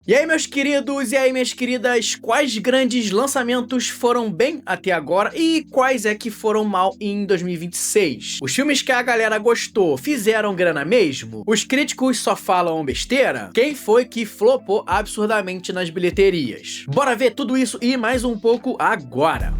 E aí, meus queridos, e aí, minhas queridas, quais grandes lançamentos foram bem até agora e quais é que foram mal em 2026? Os filmes que a galera gostou fizeram grana mesmo? Os críticos só falam besteira? Quem foi que flopou absurdamente nas bilheterias? Bora ver tudo isso e mais um pouco agora!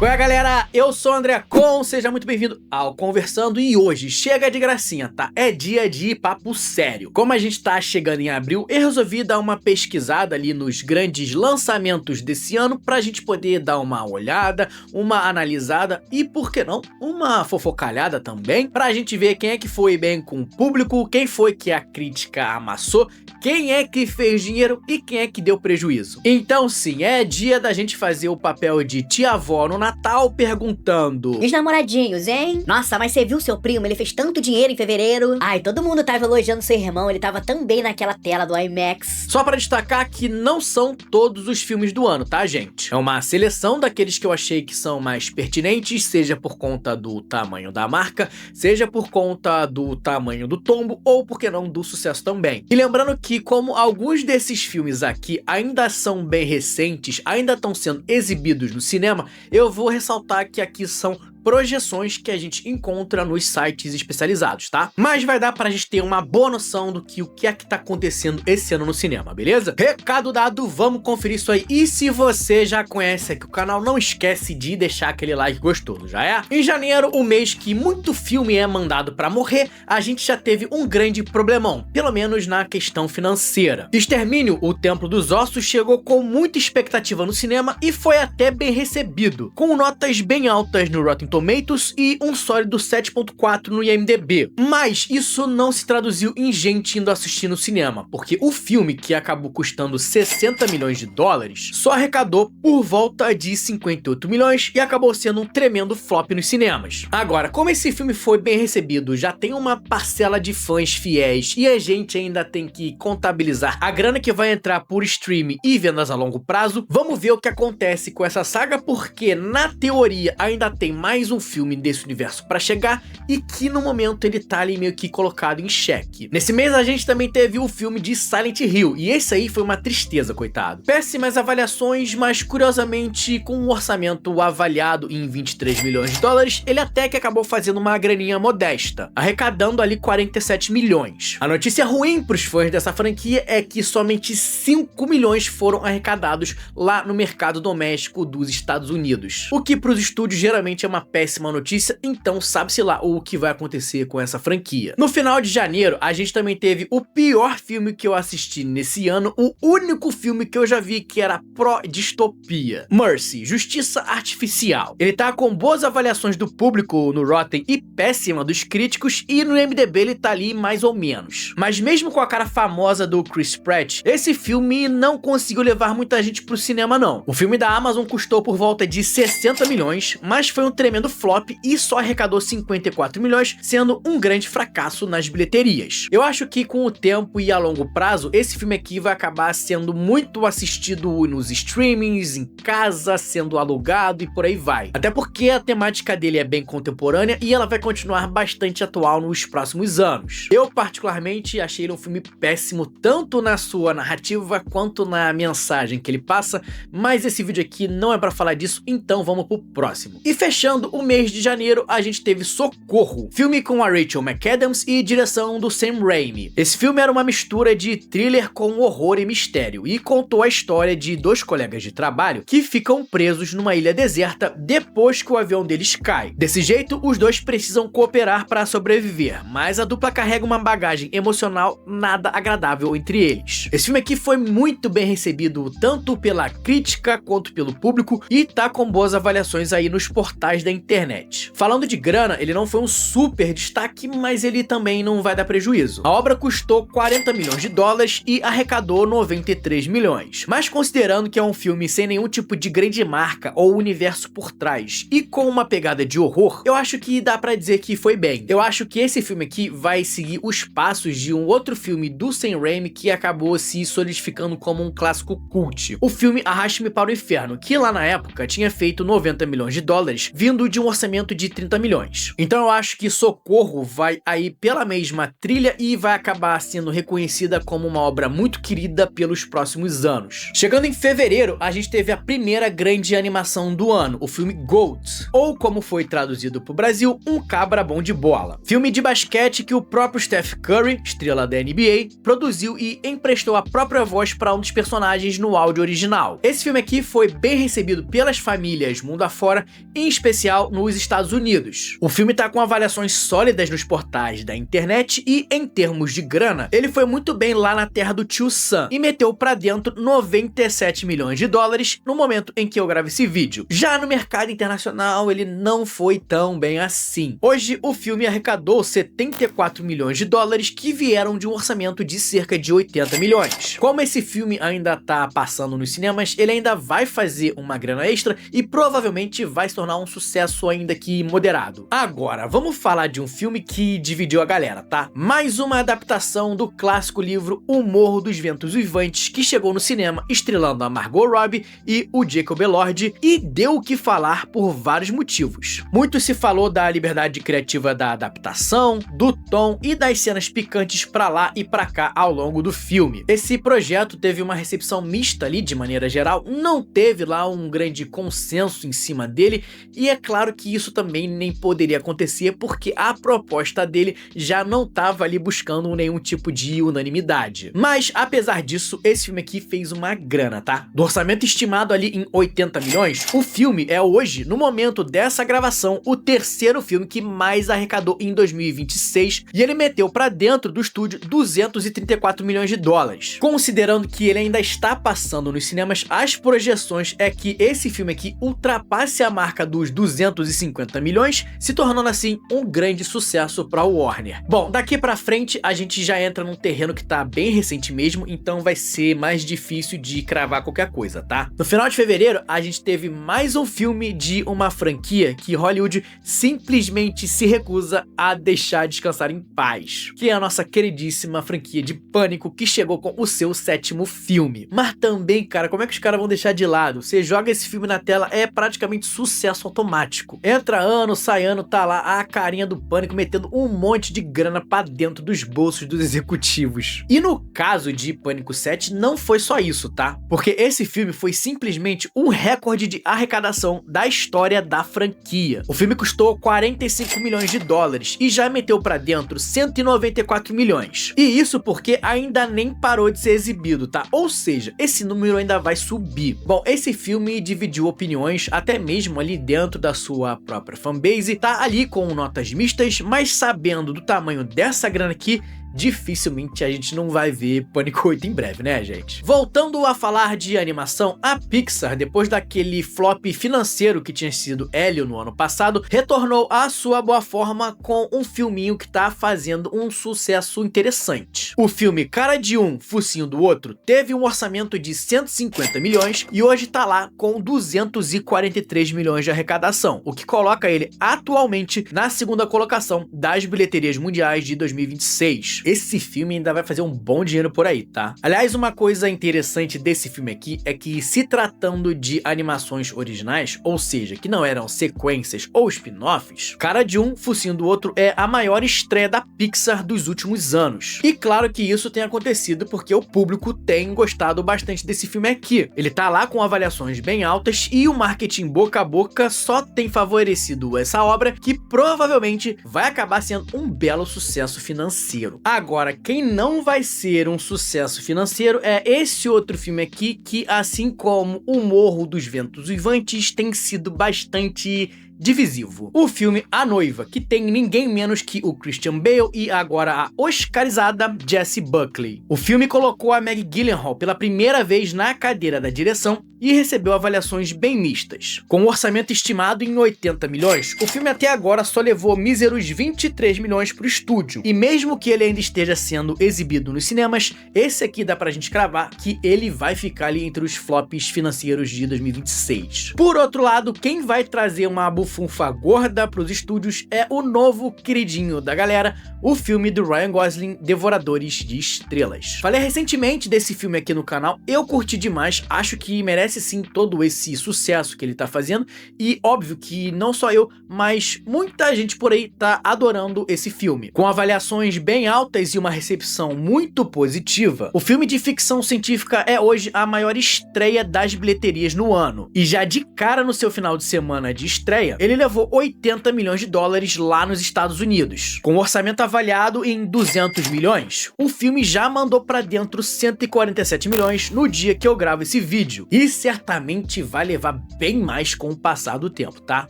Qual é, galera? Eu sou o André Con, seja muito bem-vindo ao Conversando e hoje chega de gracinha, tá? É dia de papo sério. Como a gente tá chegando em abril, eu resolvi dar uma pesquisada ali nos grandes lançamentos desse ano pra gente poder dar uma olhada, uma analisada e, por que não, uma fofocalhada também, pra gente ver quem é que foi bem com o público, quem foi que a crítica amassou, quem é que fez dinheiro e quem é que deu prejuízo. Então sim, é dia da gente fazer o papel de tia-avó no Natal perguntando: E os namoradinhos, hein? Nossa, mas você viu seu primo? Ele fez tanto dinheiro em fevereiro. Ai, todo mundo tava elogiando seu irmão, ele tava tão bem naquela tela do IMAX. Só pra destacar que não são todos os filmes do ano, tá, gente? É uma seleção daqueles que eu achei que são mais pertinentes, seja por conta do tamanho da marca, seja por conta do tamanho do tombo, ou, por que não, do sucesso também. E lembrando que, como alguns desses filmes aqui ainda são bem recentes, ainda estão sendo exibidos no cinema, eu vou ressaltar que aqui são projeções que a gente encontra nos sites especializados, tá? Mas vai dar pra gente ter uma boa noção do que o que é que tá acontecendo esse ano no cinema, beleza? Recado dado, vamos conferir isso aí. E se você já conhece aqui o canal, não esquece de deixar aquele like gostoso, já é? Em janeiro, o mês que muito filme é mandado pra morrer, a gente já teve um grande problemão, pelo menos na questão financeira. Extermínio, o Templo dos Ossos, chegou com muita expectativa no cinema e foi até bem recebido, com notas bem altas no Rotten Tomatoes e um sólido 7.4 no IMDb. Mas isso não se traduziu em gente indo assistir no cinema, porque o filme, que acabou custando 60 milhões de dólares, só arrecadou por volta de 58 milhões e acabou sendo um tremendo flop nos cinemas. Agora, como esse filme foi bem recebido, já tem uma parcela de fãs fiéis e a gente ainda tem que contabilizar a grana que vai entrar por streaming e vendas a longo prazo, vamos ver o que acontece com essa saga, porque na teoria ainda tem mais um filme desse universo pra chegar e que no momento ele tá ali meio que colocado em xeque. Nesse mês a gente também teve o filme de Silent Hill e esse aí foi uma tristeza, coitado. Péssimas avaliações, mas curiosamente com um orçamento avaliado em 23 milhões de dólares, ele até que acabou fazendo uma graninha modesta, arrecadando ali 47 milhões. A notícia ruim pros fãs dessa franquia é que somente 5 milhões foram arrecadados lá no mercado doméstico dos Estados Unidos, o que pros estúdios geralmente é uma péssima notícia, então sabe-se lá o que vai acontecer com essa franquia. No final de janeiro, a gente também teve o pior filme que eu assisti nesse ano, o único filme que eu já vi que era pró-distopia. Mercy, Justiça Artificial. Ele tá com boas avaliações do público no Rotten e péssima dos críticos, e no IMDb ele tá ali mais ou menos. Mas mesmo com a cara famosa do Chris Pratt, esse filme não conseguiu levar muita gente pro cinema não. O filme da Amazon custou por volta de 60 milhões, mas foi um tremendo flop e só arrecadou 54 milhões, sendo um grande fracasso nas bilheterias. Eu acho que com o tempo e a longo prazo, esse filme aqui vai acabar sendo muito assistido nos streamings, em casa, sendo alugado e por aí vai. Até porque a temática dele é bem contemporânea e ela vai continuar bastante atual nos próximos anos. Eu particularmente achei ele um filme péssimo, tanto na sua narrativa quanto na mensagem que ele passa, mas esse vídeo aqui não é pra falar disso, então vamos pro próximo. E fechando o mês de janeiro, a gente teve Socorro, filme com a Rachel McAdams e direção do Sam Raimi. Esse filme era uma mistura de thriller com horror e mistério e contou a história de dois colegas de trabalho que ficam presos numa ilha deserta depois que o avião deles cai. Desse jeito, os dois precisam cooperar para sobreviver, mas a dupla carrega uma bagagem emocional nada agradável entre eles. Esse filme aqui foi muito bem recebido tanto pela crítica quanto pelo público e tá com boas avaliações aí nos portais da internet. Falando de grana, ele não foi um super destaque, mas ele também não vai dar prejuízo. A obra custou 40 milhões de dólares e arrecadou 93 milhões. Mas considerando que é um filme sem nenhum tipo de grande marca ou universo por trás e com uma pegada de horror, eu acho que dá pra dizer que foi bem. Eu acho que esse filme aqui vai seguir os passos de um outro filme do Sam Raimi que acabou se solidificando como um clássico cult. O filme Arraste-me para o Inferno, que lá na época tinha feito 90 milhões de dólares, vindo de um orçamento de 30 milhões. Então eu acho que Socorro vai aí pela mesma trilha e vai acabar sendo reconhecida como uma obra muito querida pelos próximos anos. Chegando em fevereiro, a gente teve a primeira grande animação do ano, o filme GOAT, ou como foi traduzido para o Brasil, Um Cabra Bom de Bola. Filme de basquete que o próprio Steph Curry, estrela da NBA, produziu e emprestou a própria voz para um dos personagens no áudio original. Esse filme aqui foi bem recebido pelas famílias mundo afora, em especial nos Estados Unidos. O filme tá com avaliações sólidas nos portais da internet e, em termos de grana, ele foi muito bem lá na terra do tio Sam e meteu pra dentro 97 milhões de dólares no momento em que eu gravo esse vídeo. Já no mercado internacional, ele não foi tão bem assim. Hoje, o filme arrecadou 74 milhões de dólares que vieram de um orçamento de cerca de 80 milhões. Como esse filme ainda tá passando nos cinemas, ele ainda vai fazer uma grana extra e provavelmente vai se tornar um sucesso ainda que moderado. Agora, vamos falar de um filme que dividiu a galera, tá? Mais uma adaptação do clássico livro O Morro dos Ventos Uivantes, que chegou no cinema estrelando a Margot Robbie e o Jacob Elord e deu o que falar por vários motivos. Muito se falou da liberdade criativa da adaptação, do tom e das cenas picantes pra lá e pra cá ao longo do filme. Esse projeto teve uma recepção mista ali de maneira geral, não teve lá um grande consenso em cima dele e é claro que isso também nem poderia acontecer porque a proposta dele já não estava ali buscando nenhum tipo de unanimidade. Mas apesar disso, esse filme aqui fez uma grana, tá? Do orçamento estimado ali em 80 milhões, o filme é hoje, no momento dessa gravação, o terceiro filme que mais arrecadou em 2026 e ele meteu pra dentro do estúdio 234 milhões de dólares. Considerando que ele ainda está passando nos cinemas, as projeções é que esse filme aqui ultrapasse a marca dos 250 milhões, se tornando assim um grande sucesso para o Warner. Bom, daqui pra frente a gente já entra num terreno que tá bem recente mesmo, então vai ser mais difícil de cravar qualquer coisa, tá? No final de fevereiro, a gente teve mais um filme de uma franquia que Hollywood simplesmente se recusa a deixar descansar em paz, que é a nossa queridíssima franquia de Pânico, que chegou com o seu 7º filme. Mas também, cara, como é que os caras vão deixar de lado? Você joga esse filme na tela, é praticamente sucesso automático. Entra ano, sai ano, tá lá a carinha do Pânico metendo um monte de grana pra dentro dos bolsos dos executivos. E no caso de Pânico 7, não foi só isso, tá? Porque esse filme foi simplesmente um recorde de arrecadação da história da franquia. O filme custou 45 milhões de dólares e já meteu pra dentro 194 milhões. E isso porque ainda nem parou de ser exibido, tá? Ou seja, esse número ainda vai subir. Bom, esse filme dividiu opiniões até mesmo ali dentro da sua própria fanbase, tá ali com notas mistas, mas sabendo do tamanho dessa grana aqui, dificilmente a gente não vai ver Pânico 8 em breve, né, gente? Voltando a falar de animação, a Pixar, depois daquele flop financeiro que tinha sido Hélio no ano passado, retornou à sua boa forma com um filminho que tá fazendo um sucesso interessante. O filme Cara de Um, Focinho do Outro teve um orçamento de 150 milhões e hoje tá lá com 243 milhões de arrecadação, o que coloca ele atualmente na segunda colocação das bilheterias mundiais de 2026. Esse filme ainda vai fazer um bom dinheiro por aí, tá? Aliás, uma coisa interessante desse filme aqui é que, se tratando de animações originais, ou seja, que não eram sequências ou spin-offs, Cara de Um, Focinho do Outro é a maior estreia da Pixar dos últimos anos. E claro que isso tem acontecido porque o público tem gostado bastante desse filme aqui. Ele tá lá com avaliações bem altas e o marketing boca a boca só tem favorecido essa obra, que provavelmente vai acabar sendo um belo sucesso financeiro. Agora, quem não vai ser um sucesso financeiro é esse outro filme aqui, que assim como O Morro dos Ventos Uivantes tem sido bastante divisivo. O filme A Noiva, que tem ninguém menos que o Christian Bale e agora a oscarizada Jessie Buckley. O filme colocou a Maggie Gyllenhaal pela primeira vez na cadeira da direção e recebeu avaliações bem mistas. Com um orçamento estimado em 80 milhões, o filme até agora só levou míseros 23 milhões pro estúdio. E mesmo que ele ainda esteja sendo exibido nos cinemas, esse aqui dá pra gente cravar que ele vai ficar ali entre os flops financeiros de 2026. Por outro lado, quem vai trazer uma bufada bufunfa gorda pros estúdios é o novo queridinho da galera, o filme do Ryan Gosling, Devoradores de Estrelas. Falei recentemente desse filme aqui no canal, eu curti demais, acho que merece sim todo esse sucesso que ele tá fazendo, e óbvio que não só eu, mas muita gente por aí tá adorando esse filme. Com avaliações bem altas e uma recepção muito positiva, o filme de ficção científica é hoje a maior estreia das bilheterias no ano. E já de cara no seu final de semana de estreia, ele levou 80 milhões de dólares lá nos Estados Unidos. Com um orçamento avaliado em 200 milhões, o filme já mandou pra dentro 147 milhões no dia que eu gravo esse vídeo. E certamente vai levar bem mais com o passar do tempo, tá?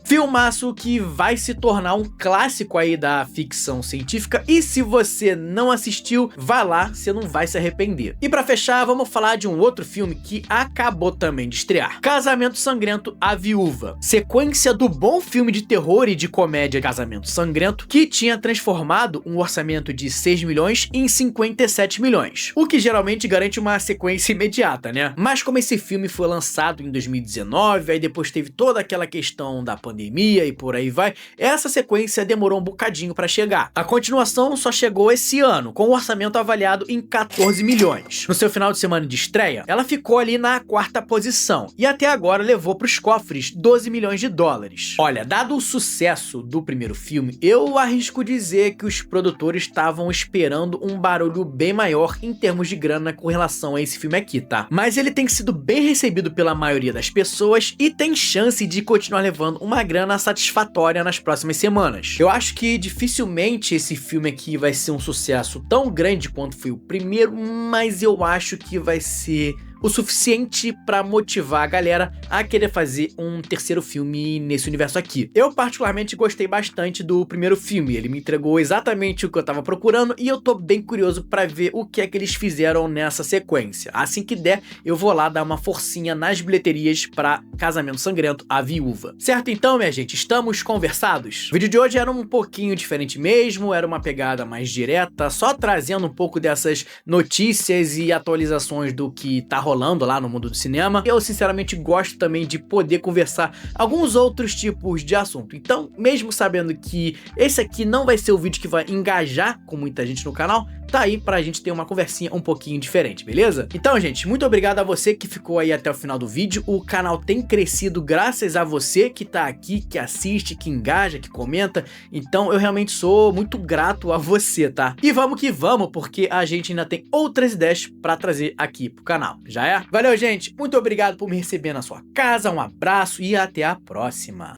Filmaço que vai se tornar um clássico aí da ficção científica, e se você não assistiu, vai lá, você não vai se arrepender. E pra fechar, vamos falar de um outro filme que acabou também de estrear. Casamento Sangrento, A Viúva. Sequência do bom filme de terror e de comédia Casamento Sangrento, que tinha transformado um orçamento de 6 milhões em 57 milhões. O que geralmente garante uma sequência imediata, né? Mas como esse filme foi lançado em 2019, aí depois teve toda aquela questão da pandemia e por aí vai, essa sequência demorou um bocadinho pra chegar. A continuação só chegou esse ano, com o orçamento avaliado em 14 milhões. No seu final de semana de estreia, ela ficou ali na quarta posição, e até agora levou pros cofres 12 milhões de dólares. Olha, dado o sucesso do primeiro filme, eu arrisco dizer que os produtores estavam esperando um barulho bem maior em termos de grana com relação a esse filme aqui, tá? Mas ele tem sido bem recebido pela maioria das pessoas e tem chance de continuar levando uma grana satisfatória nas próximas semanas. Eu acho que dificilmente esse filme aqui vai ser um sucesso tão grande quanto foi o primeiro, mas eu acho que vai ser o suficiente pra motivar a galera a querer fazer um terceiro filme nesse universo aqui. Eu particularmente gostei bastante do primeiro filme, ele me entregou exatamente o que eu tava procurando e eu tô bem curioso pra ver o que é que eles fizeram nessa sequência. Assim que der, eu vou lá dar uma forcinha nas bilheterias pra Casamento Sangrento, A Viúva. Certo então, minha gente? Estamos conversados? O vídeo de hoje era um pouquinho diferente mesmo, era uma pegada mais direta, só trazendo um pouco dessas notícias e atualizações do que tá rolando lá no mundo do cinema. Eu sinceramente gosto também de poder conversar alguns outros tipos de assunto. Então, mesmo sabendo que esse aqui não vai ser o vídeo que vai engajar com muita gente no canal, tá aí pra gente ter uma conversinha um pouquinho diferente, beleza? Então, gente, muito obrigado a você que ficou aí até o final do vídeo. O canal tem crescido graças a você que tá aqui, que assiste, que engaja, que comenta. Então, eu realmente sou muito grato a você, tá? E vamos que vamos, porque a gente ainda tem outras ideias pra trazer aqui pro canal. Já é? Valeu, gente. Muito obrigado por me receber na sua casa. Um abraço e até a próxima.